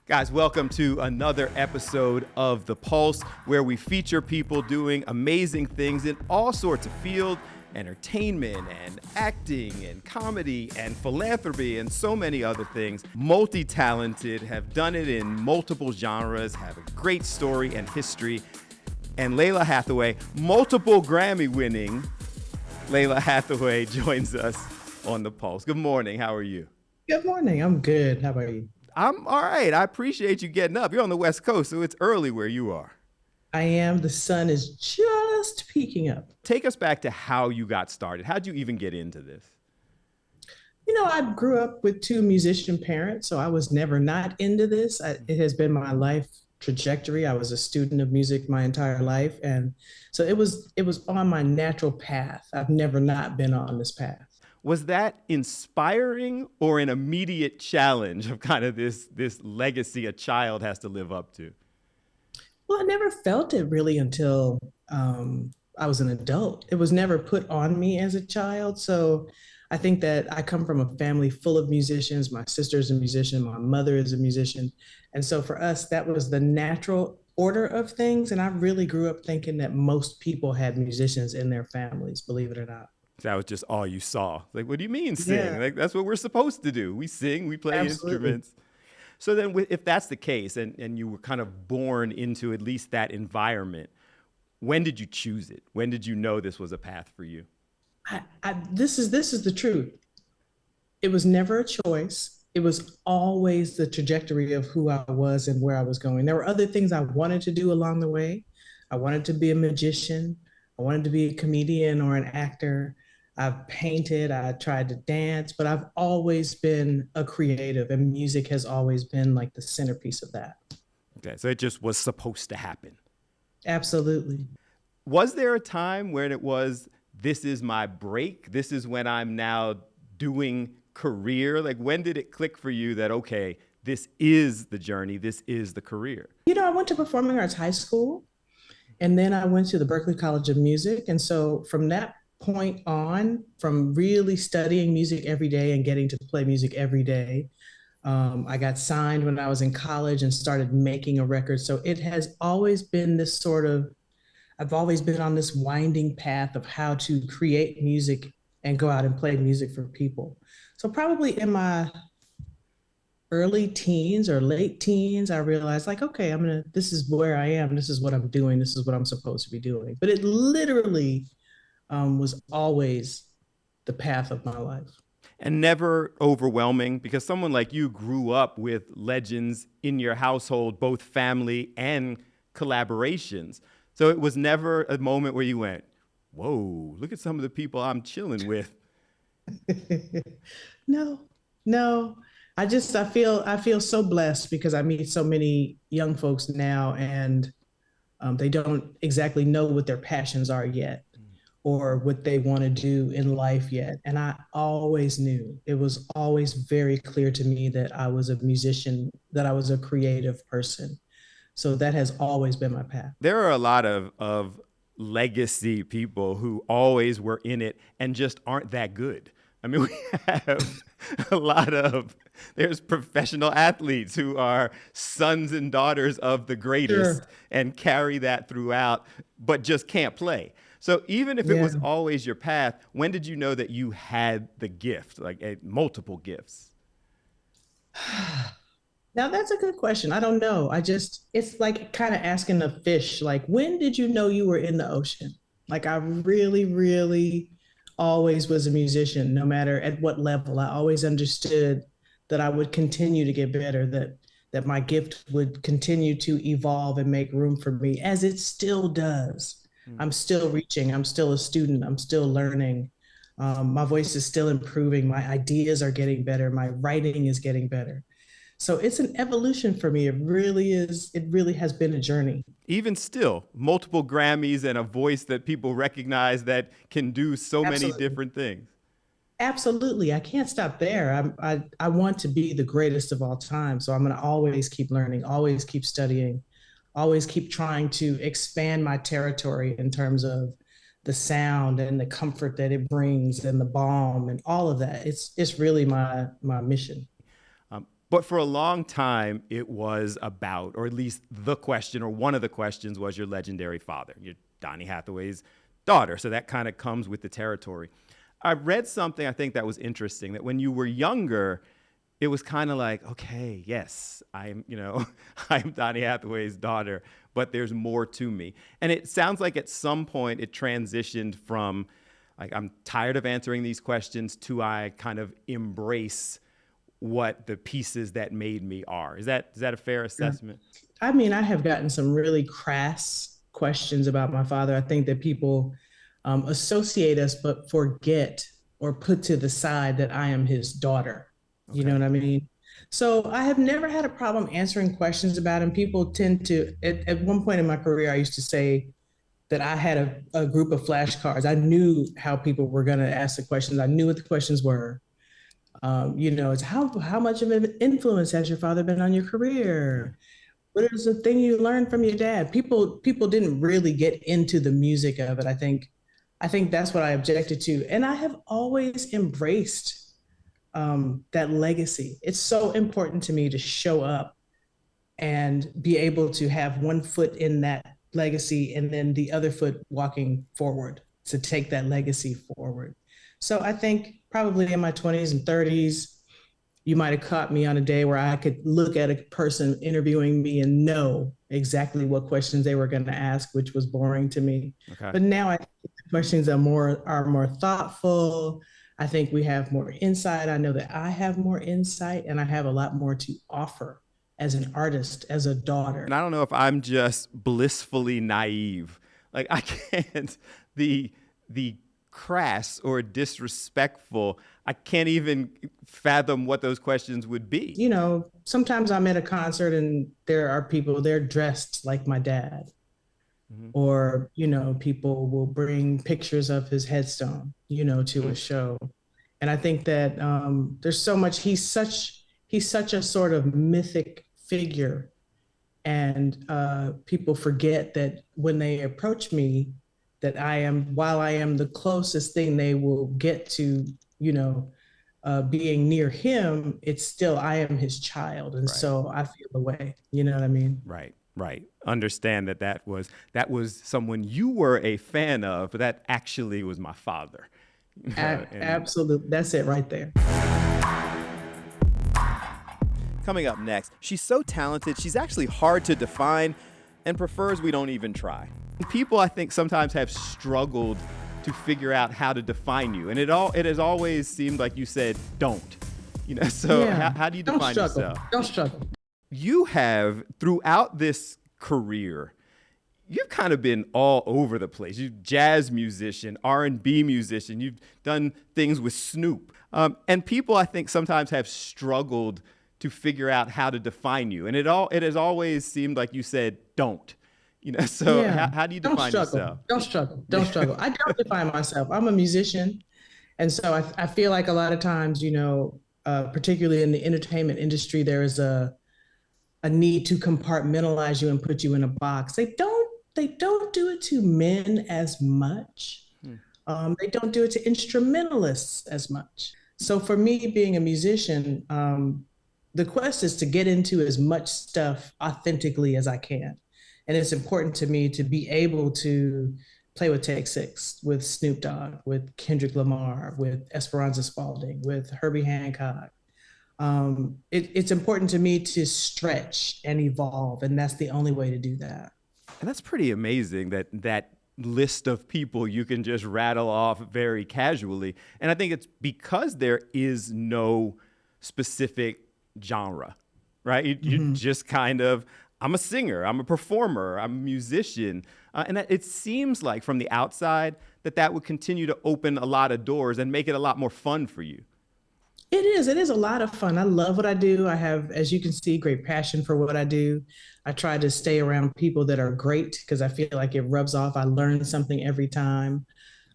Guys, welcome to another episode of The Pulse, where we feature people doing amazing things in all sorts of fields, entertainment and acting and comedy and philanthropy and so many other things. Multi-talented, have done it in multiple genres, have a great story and history. And Lalah Hathaway, multiple Grammy-winning Lalah Hathaway, joins us on The Pulse. Good morning. How are you? Good morning. I'm good. How about you? I'm all right. I appreciate you getting up. You're on the West Coast, so it's early where you are. I am. The sun is just peeking up. Take us back to how you got started. How'd you even get into this? I grew up with two musician parents, so I was never not into this. It has been my life trajectory. I was a student of music my entire life, and so it was on my natural path. I've never not been on this path. Was that inspiring or an immediate challenge of kind of this legacy a child has to live up to? Well, I never felt it really until I was an adult. It was never put on me as a child. So I think that I come from a family full of musicians. My sister's a musician, my mother is a musician. And so for us, that was the natural order of things. And I really grew up thinking that most people had musicians in their families, believe it or not. That was just all you saw. Like, what do you mean sing? Yeah, Like, that's what we're supposed to do. We sing, we play absolutely. instruments. So then if that's the case and you were kind of born into at least that environment, when did you choose it? When did you know this was a path for you? This is the truth. It was never a choice. It was always the trajectory of who I was and where I was going. There were other things I wanted to do along the way. I wanted to be a magician. I wanted to be a comedian or an actor. I've painted, I tried to dance, but I've always been a creative, and music has always been like the centerpiece of that. Okay, so it just was supposed to happen. Absolutely. Was there a time when it was, this is my break? This is when I'm now doing career? Like, when did it click for you that, okay, this is the journey, this is the career? I went to performing arts high school, and then I went to the Berklee College of Music. And so from that point on, from really studying music every day and getting to play music every day, I got signed when I was in college and started making a record. So it has always been this sort of, I've always been on this winding path of how to create music and go out and play music for people. So probably in my early teens or late teens, I realized like, okay, this is where I am. This is what I'm doing. This is what I'm supposed to be doing. But it literally was always the path of my life. And never overwhelming, because someone like you grew up with legends in your household, both family and collaborations. So it was never a moment where you went, whoa, look at some of the people I'm chilling with. No, no. I feel so blessed because I meet so many young folks now, and they don't exactly know what their passions are yet or what they want to do in life yet. And I always knew, it was always very clear to me that I was a musician, that I was a creative person. So that has always been my path. There are a lot of legacy people who always were in it and just aren't that good. I mean, we have a lot of, there's professional athletes who are sons and daughters of the greatest Sure. and carry that throughout, but just can't play. So even if it Yeah. was always your path, when did you know that you had the gift, like multiple gifts? Now that's a good question. I don't know. It's like kind of asking a fish, like, when did you know you were in the ocean? Like, I really, really always was a musician, no matter at what level. I always understood that I would continue to get better, that my gift would continue to evolve and make room for me, as it still does. I'm still reaching, I'm still a student, I'm still learning. My voice is still improving, my ideas are getting better, my writing is getting better. So it's an evolution for me. It really is. It really has been a journey. Even still, multiple Grammys and a voice that people recognize that can do so many Absolutely. different things. Absolutely. I can't stop there. I want to be the greatest of all time. So I'm going to always keep learning, always keep studying, always keep trying to expand my territory in terms of the sound and the comfort that it brings and the balm and all of that. It's really my mission. But for a long time, it was about, or at least the question, or one of the questions was your legendary father, your Donny Hathaway's daughter. So that kind of comes with the territory. I read something I think that was interesting, that when you were younger, it was kind of like, okay, yes, I'm, I'm Donny Hathaway's daughter, but there's more to me. And it sounds like at some point it transitioned from like, I'm tired of answering these questions to I kind of embrace what the pieces that made me are. Is that a fair assessment? I mean, I have gotten some really crass questions about my father. I think that people associate us, but forget or put to the side that I am his daughter. You know Okay. what I mean? So I have never had a problem answering questions about him. People tend to, at one point in my career, I used to say that I had a group of flashcards. I knew how people were going to ask the questions. I knew what the questions were. It's how much of an influence has your father been on your Yeah. career? What is the thing you learned from your dad? People didn't really get into the music of it. I think that's what I objected to, and I have always embraced that legacy. It's so important to me to show up and be able to have one foot in that legacy and then the other foot walking forward to take that legacy forward. So I think probably in my 20s and 30s, you might have caught me on a day where I could look at a person interviewing me and know exactly what questions they were going to ask, which was boring to me. Okay. But now I think the questions are more thoughtful. I think we have more insight. I know that I have more insight and I have a lot more to offer as an artist, as a And daughter. I don't know if I'm just blissfully naive. Like I can't the crass or disrespectful. I can't even fathom what those questions would be. Sometimes I'm at a concert and there are people, they're dressed like my dad. Mhm. Or people will bring pictures of his headstone to a Mm. show. And I think that there's so much. He's such a sort of mythic figure, and people forget that when they approach me, that while I am the closest thing they will get to you know being near him, it's still I am his child, and Right. so I feel the way. You know what I mean? Right. Right. Understand that was someone you were a fan of, but that actually was my father. And Absolutely, that's it right there. coming up next, she's so talented, she's actually hard to define and prefers we don't even try. People, I think, sometimes have struggled to figure out how to define you. And it has always seemed like you said, don't. So Yeah. how do you Don't define struggle. yourself? Don't struggle. You have, throughout this career, you've kind of been all over the place. You're jazz musician, R&B musician. You've done things with Snoop. And people, I think, sometimes have struggled to figure out how to define you. And it has always seemed like you said, don't. So Yeah. how do you Don't define struggle. yourself? Don't struggle. Don't struggle. I don't define myself. I'm a musician. And so I feel like a lot of times, particularly in the entertainment industry, there is a need to compartmentalize you and put you in a box. They don't do it to men as much. Hmm. They don't do it to instrumentalists as much. So for me, being a musician, the quest is to get into as much stuff authentically as I can. And it's important to me to be able to play with Take Six, with Snoop Dogg, with Kendrick Lamar, with Esperanza Spalding, with Herbie Hancock. It's important to me to stretch and evolve, and that's the only way to do that. And that's pretty amazing that list of people you can just rattle off very casually. And I think it's because there is no specific genre, right? You Mhm. just kind of, I'm a singer, I'm a performer, I'm a musician. And it seems like from the outside that would continue to open a lot of doors and make it a lot more fun for you. It is. It is a lot of fun. I love what I do. I have, as you can see, great passion for what I do. I try to stay around people that are great because I feel like it rubs off. I learn something every time.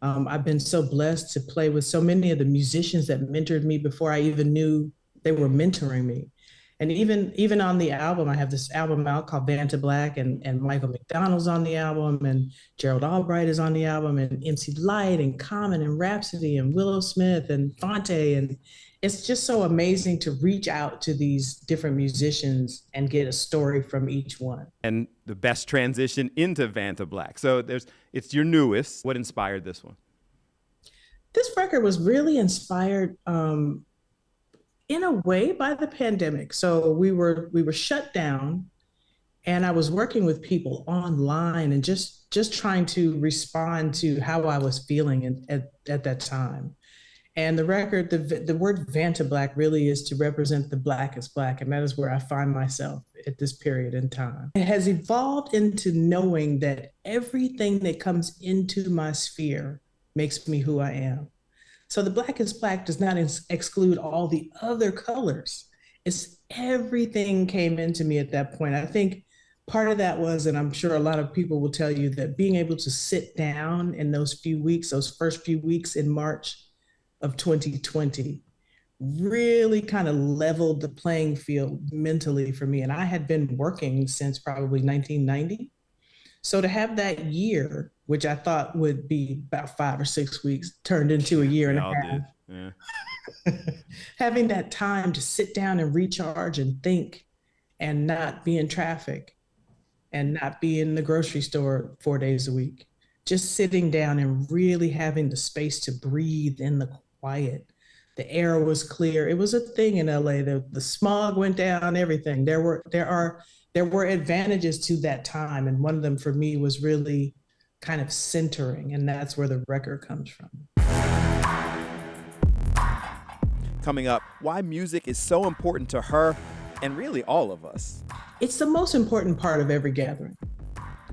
I've been so blessed to play with so many of the musicians that mentored me before I even knew they were mentoring me. And even on the album, I have this album out called Vanta Black, and Michael McDonald's on the album, and Gerald Albright is on the album, and MC Light, and Common, and Rhapsody, and Willow Smith, and Fonte. And it's just so amazing to reach out to these different musicians and get a story from each one. And the best transition into Vanta Black. So it's your newest. What inspired this one? This record was really inspired in a way by the pandemic. So we were shut down, and I was working with people online and just trying to respond to how I was feeling at that time. And the record, the word Vanta Black really is to represent the blackest black, and that is where I find myself at this period in time. It has evolved into knowing that everything that comes into my sphere makes me who I am. So the blackest black does not exclude all the other colors. It's everything came into me at that point. I think part of that was, and I'm sure a lot of people will tell you, that being able to sit down in those few weeks, those first few weeks in March of 2020, really kind of leveled the playing field mentally for me. And I had been working since probably 1990. So to have that year, which I thought would be about 5 or 6 weeks, turned into a year and a half. Yeah. Having that time to sit down and recharge and think and not be in traffic and not be in the grocery store 4 days a week. Just sitting down and really having the space to breathe in the quiet. The air was clear. It was a thing in LA. The smog went down, everything. There were advantages to that time. And one of them for me was really kind of centering. And that's where the record comes from. Coming up, why music is so important to her and really all of us. It's the most important part of every gathering.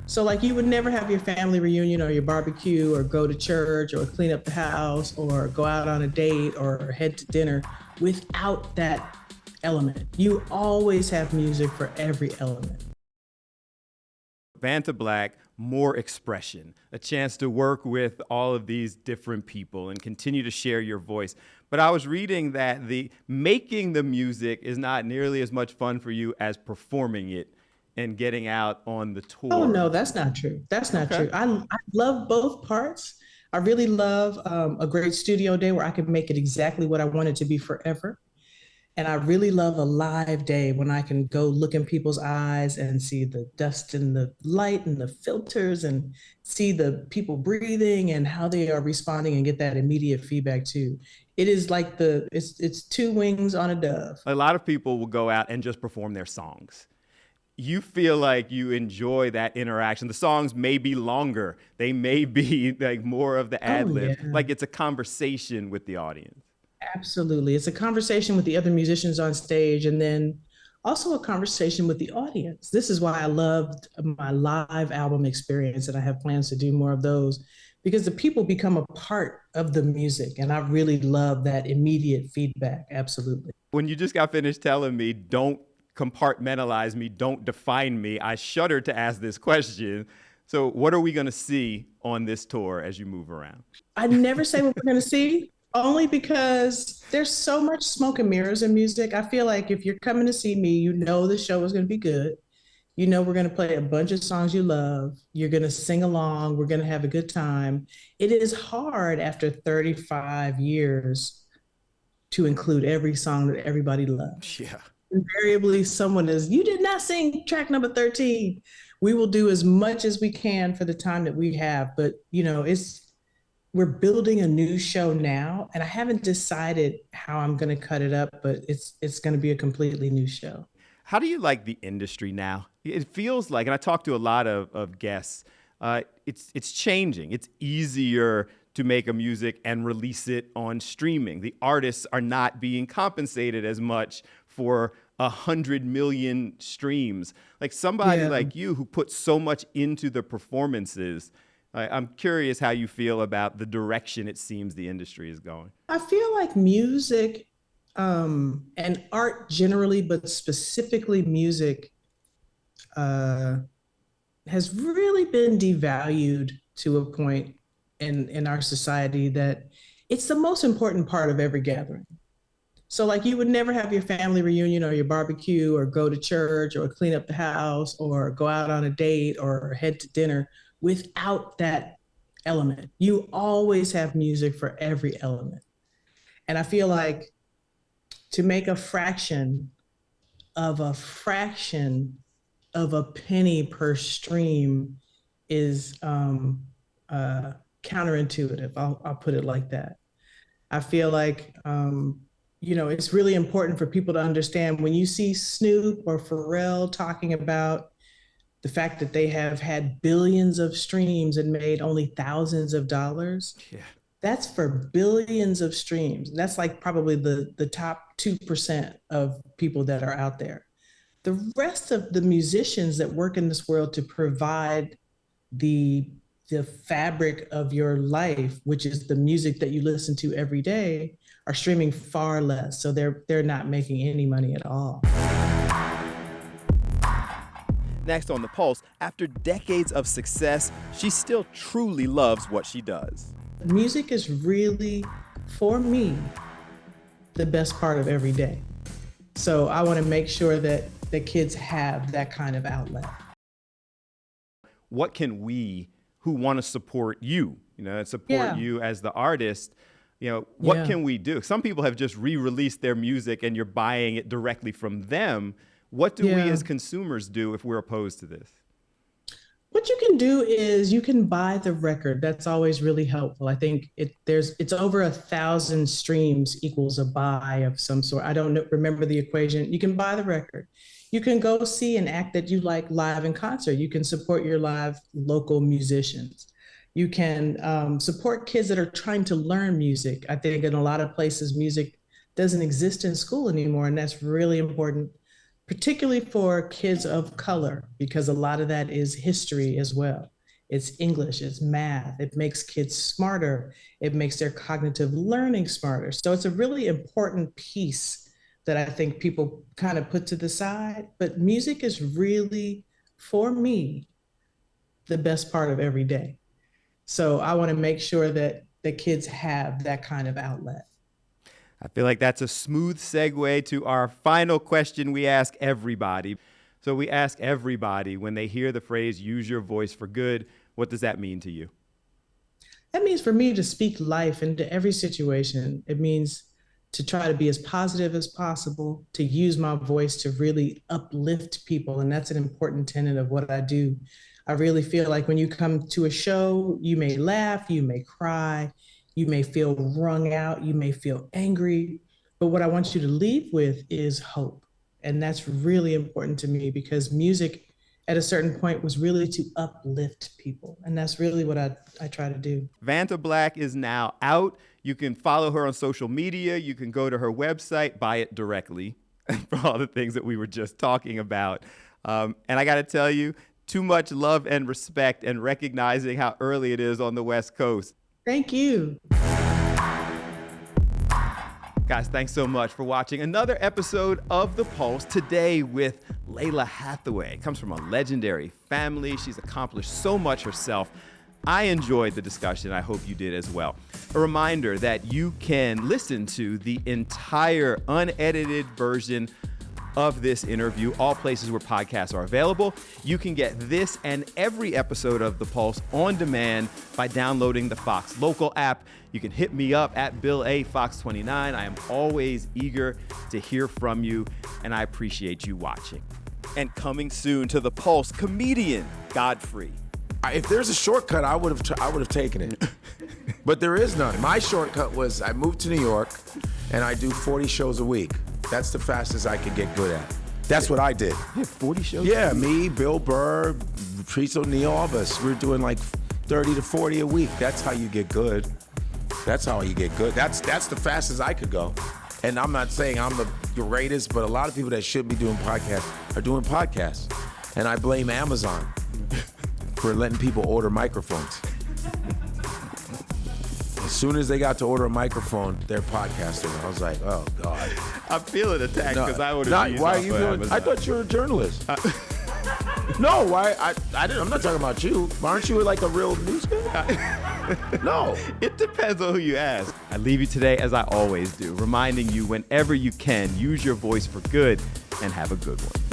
So like you would never have your family reunion or your barbecue or go to church or clean up the house or go out on a date or head to dinner without that element. You always have music for every element. Vanta Black, more expression, a chance to work with all of these different people and continue to share your voice. But I was reading that making the music is not nearly as much fun for you as performing it and getting out on the tour. Oh, no, that's not true. That's not true. I love both parts. I really love a great studio day where I can make it exactly what I want it to be forever. And I really love a live day when I can go look in people's eyes and see the dust and the light and the filters and see the people breathing and how they are responding and get that immediate feedback too. It is like it's two wings on a dove. A lot of people will go out and just perform their songs. You feel like you enjoy that interaction. The songs may be longer. They may be like more of the ad lib. Yeah. Like it's a conversation with the audience. Absolutely. It's a conversation with the other musicians on stage and then also a conversation with the audience. This is why I loved my live album experience, and I have plans to do more of those because the people become a part of the music. And I really love that immediate feedback. Absolutely. When you just got finished telling me, don't compartmentalize me, don't define me, I shudder to ask this question. So what are we going to see on this tour as you move around? I never say what we're going to see. Only because there's so much smoke and mirrors in music. I feel like if you're coming to see me, you know the show is going to be good. You know we're going to play a bunch of songs you love. You're going to sing along. We're going to have a good time. It is hard after 35 years to include every song that everybody loves. Yeah. Invariably, someone is, you did not sing track number 13. We will do as much as we can for the time that we have. But, you know, we're building a new show now, and I haven't decided how I'm going to cut it up, but it's going to be a completely new show. How do you like the industry now? It feels like, and I talked to a lot of guests, it's changing. It's easier to make a music and release it on streaming. The artists are not being compensated as much for 100 million streams. Like somebody like you who puts so much into the performances, I'm curious how you feel about the direction it seems the industry is going. I feel like music and art generally, but specifically music, has really been devalued to a point in our society that it's the most important part of every gathering. So like you would never have your family reunion or your barbecue or go to church or clean up the house or go out on a date or head to dinner without that element. You always have music for every element. And I feel like to make a fraction of a penny per stream is counterintuitive. I'll put it like that. I feel like, it's really important for people to understand when you see Snoop or Pharrell talking about the fact that they have had billions of streams and made only thousands of dollars. Yeah. That's for billions of streams. That's like probably the top 2% of people that are out there. The rest of the musicians that work in this world to provide the fabric of your life, which is the music that you listen to every day, are streaming far less. So they're not making any money at all. Next on The Pulse, after decades of success, she still truly loves what she does. Music is really, for me, the best part of every day. So I want to make sure that the kids have that kind of outlet. What can we who want to support you, and support you as the artist, what can we do? Some people have just re-released their music and you're buying it directly from them. What do we as consumers do if we're opposed to this? What you can do is you can buy the record. That's always really helpful. I think it's over 1,000 streams equals a buy of some sort. I don't remember the equation. You can buy the record. You can go see an act that you like live in concert. You can support your live local musicians. You can support kids that are trying to learn music. I think in a lot of places, music doesn't exist in school anymore, and that's really important, particularly for kids of color, because a lot of that is history as well. It's English, it's math. It makes kids smarter. It makes their cognitive learning smarter. So it's a really important piece that I think people kind of put to the side. But music is really, for me, the best part of every day. So I want to make sure that the kids have that kind of outlet. I feel like that's a smooth segue to our final question we ask everybody. So we ask everybody, when they hear the phrase, use your voice for good, what does that mean to you? That means for me to speak life into every situation. It means to try to be as positive as possible, to use my voice to really uplift people. And that's an important tenet of what I do. I really feel like when you come to a show, you may laugh, you may cry, you may feel wrung out, you may feel angry, but what I want you to leave with is hope. And that's really important to me because music at a certain point was really to uplift people. And that's really what I try to do. Vanta Black is now out. You can follow her on social media. You can go to her website, buy it directly for all the things that we were just talking about. And I got to tell you, too much love and respect and recognizing how early it is on the West Coast. Thank you. Guys, thanks so much for watching another episode of The Pulse, today with Lalah Hathaway. Comes from a legendary family. She's accomplished so much herself. I enjoyed the discussion. I hope you did as well. A reminder that you can listen to the entire unedited version of this interview, all places where podcasts are available. You can get this and every episode of The Pulse on demand by downloading the Fox Local app. You can hit me up at Bill A. Fox29. I am always eager to hear from you, and I appreciate you watching. And coming soon to The Pulse, comedian Godfrey. If there's a shortcut, I would have taken it. But there is none. My shortcut was I moved to New York, and I do 40 shows a week. That's the fastest I could get good at. That's what I did. Yeah, 40 shows? Yeah, me, Bill Burr, Patrice O'Neal, all of us. We're doing like 30 to 40 a week. That's how you get good. That's how you get good. That's the fastest I could go. And I'm not saying I'm the greatest, but a lot of people that shouldn't be doing podcasts are doing podcasts. And I blame Amazon for letting people order microphones. As soon as they got to order a microphone, they're podcasting. I was like, oh, God. I'm feeling attacked because I would have used why are you feeling? I thought you were a journalist. No, why? I'm not talking about you. Aren't you like a real news guy? No. It depends on who you ask. I leave you today as I always do, reminding you whenever you can, use your voice for good and have a good one.